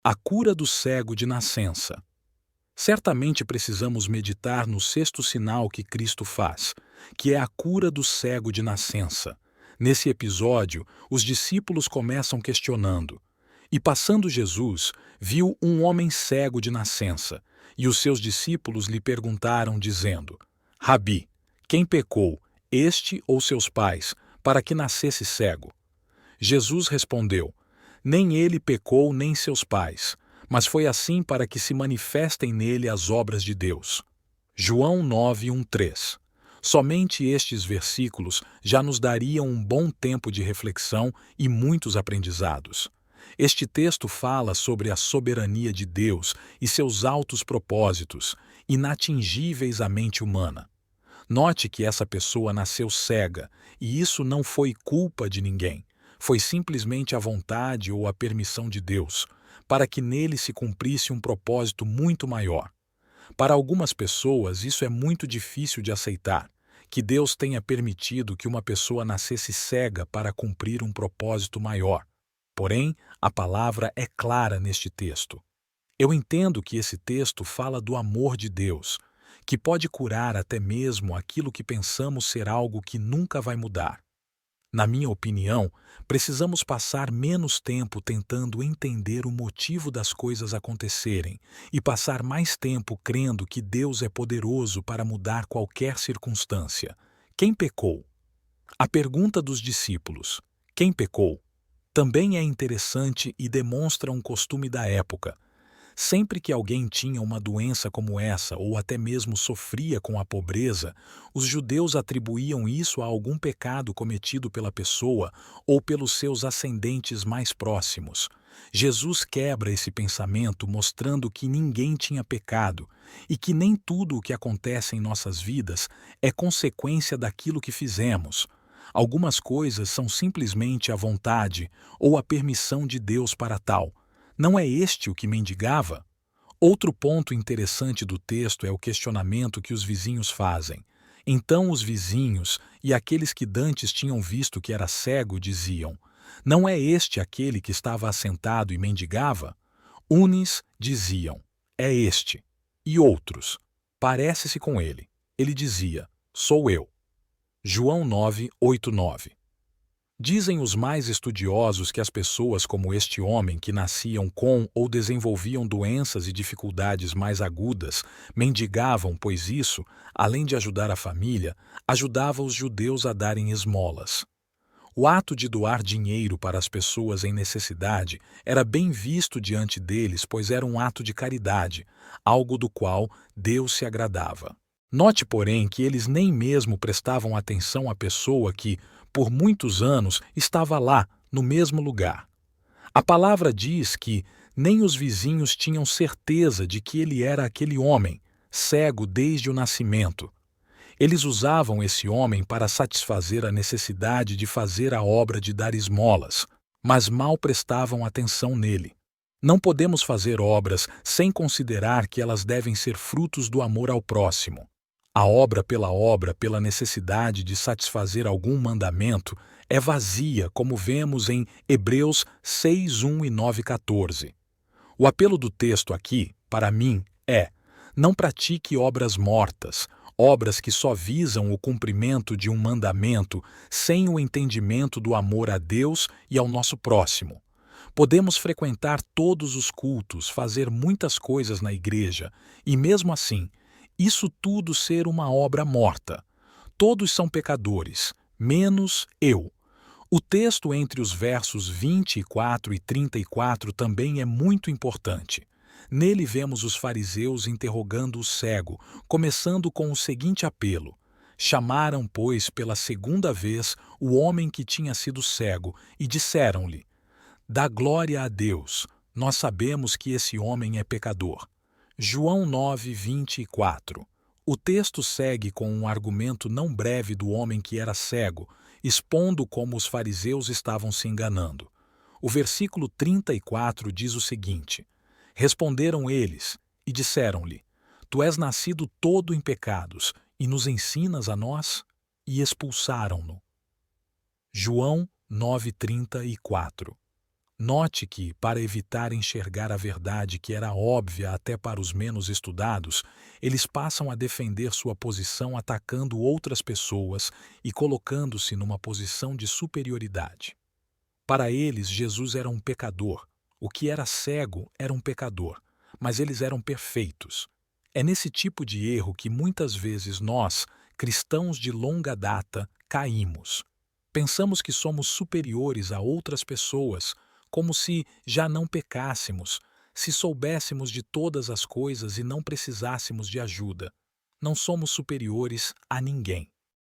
A cura do cego de nascença. Certamente precisamos meditar no sexto sinal que Cristo faz, que é a cura do cego de nascença. Nesse episódio, os discípulos começam questionando. E passando Jesus, viu um homem cego de nascença, e os seus discípulos lhe perguntaram, dizendo: Rabi, quem pecou, este ou seus pais, para que nascesse cego? Jesus respondeu: Nem ele pecou, nem seus pais, mas foi assim para que se manifestem nele as obras de Deus. João 9:1-3. Somente estes versículos já nos dariam um bom tempo de reflexão e muitos aprendizados. Este texto fala sobre a soberania de Deus e seus altos propósitos, inatingíveis à mente humana. Note que essa pessoa nasceu cega, e isso não foi culpa de ninguém. Foi simplesmente a vontade ou a permissão de Deus, para que nele se cumprisse um propósito muito maior. Para algumas pessoas, isso é muito difícil de aceitar, que Deus tenha permitido que uma pessoa nascesse cega para cumprir um propósito maior. Porém, a palavra é clara neste texto. Eu entendo que esse texto fala do amor de Deus, que pode curar até mesmo aquilo que pensamos ser algo que nunca vai mudar. Na minha opinião, precisamos passar menos tempo tentando entender o motivo das coisas acontecerem e passar mais tempo crendo que Deus é poderoso para mudar qualquer circunstância. Quem pecou? A pergunta dos discípulos, quem pecou? Também é interessante e demonstra um costume da época. Sempre que alguém tinha uma doença como essa ou até mesmo sofria com a pobreza, os judeus atribuíam isso a algum pecado cometido pela pessoa ou pelos seus ascendentes mais próximos. Jesus quebra esse pensamento mostrando que ninguém tinha pecado e que nem tudo o que acontece em nossas vidas é consequência daquilo que fizemos. Algumas coisas são simplesmente a vontade ou a permissão de Deus para tal. Não é este o que mendigava? Outro ponto interessante do texto é o questionamento que os vizinhos fazem. Então os vizinhos e aqueles que dantes tinham visto que era cego diziam: Não é este aquele que estava assentado e mendigava? Unes diziam: É este. E outros: Parece-se com ele. Ele dizia: Sou eu. João 9:8-9. Dizem os mais estudiosos que as pessoas como este homem que nasciam com ou desenvolviam doenças e dificuldades mais agudas mendigavam, pois isso, além de ajudar a família, ajudava os judeus a darem esmolas. O ato de doar dinheiro para as pessoas em necessidade era bem visto diante deles, pois era um ato de caridade, algo do qual Deus se agradava. Note, porém, que eles nem mesmo prestavam atenção à pessoa que, por muitos anos, estava lá, no mesmo lugar. A palavra diz que nem os vizinhos tinham certeza de que ele era aquele homem, cego desde o nascimento. Eles usavam esse homem para satisfazer a necessidade de fazer a obra de dar esmolas, mas mal prestavam atenção nele. Não podemos fazer obras sem considerar que elas devem ser frutos do amor ao próximo. A obra, pela necessidade de satisfazer algum mandamento, é vazia, como vemos em Hebreus 6:1 e 9:14. O apelo do texto aqui, para mim, é: não pratique obras mortas, obras que só visam o cumprimento de um mandamento sem o entendimento do amor a Deus e ao nosso próximo. Podemos frequentar todos os cultos, fazer muitas coisas na igreja, e mesmo assim, isso tudo ser uma obra morta. Todos são pecadores, menos eu. O texto entre os versos 24 e 34 também é muito importante. Nele vemos os fariseus interrogando o cego, começando com o seguinte apelo: Chamaram, pois, pela segunda vez o homem que tinha sido cego e disseram-lhe: Dá glória a Deus, nós sabemos que esse homem é pecador. João 9:24. O texto segue com um argumento não breve do homem que era cego, expondo como os fariseus estavam se enganando. O versículo 34 diz o seguinte: Responderam eles e disseram-lhe: Tu és nascido todo em pecados e nos ensinas a nós? E expulsaram-no. João 9:34. Note que, para evitar enxergar a verdade que era óbvia até para os menos estudados, eles passam a defender sua posição atacando outras pessoas e colocando-se numa posição de superioridade. Para eles, Jesus era um pecador. O que era cego era um pecador, mas eles eram perfeitos. É nesse tipo de erro que muitas vezes nós, cristãos de longa data, caímos. Pensamos que somos superiores a outras pessoas, como se já não pecássemos, se soubéssemos de todas as coisas e não precisássemos de ajuda. Não somos superiores a ninguém.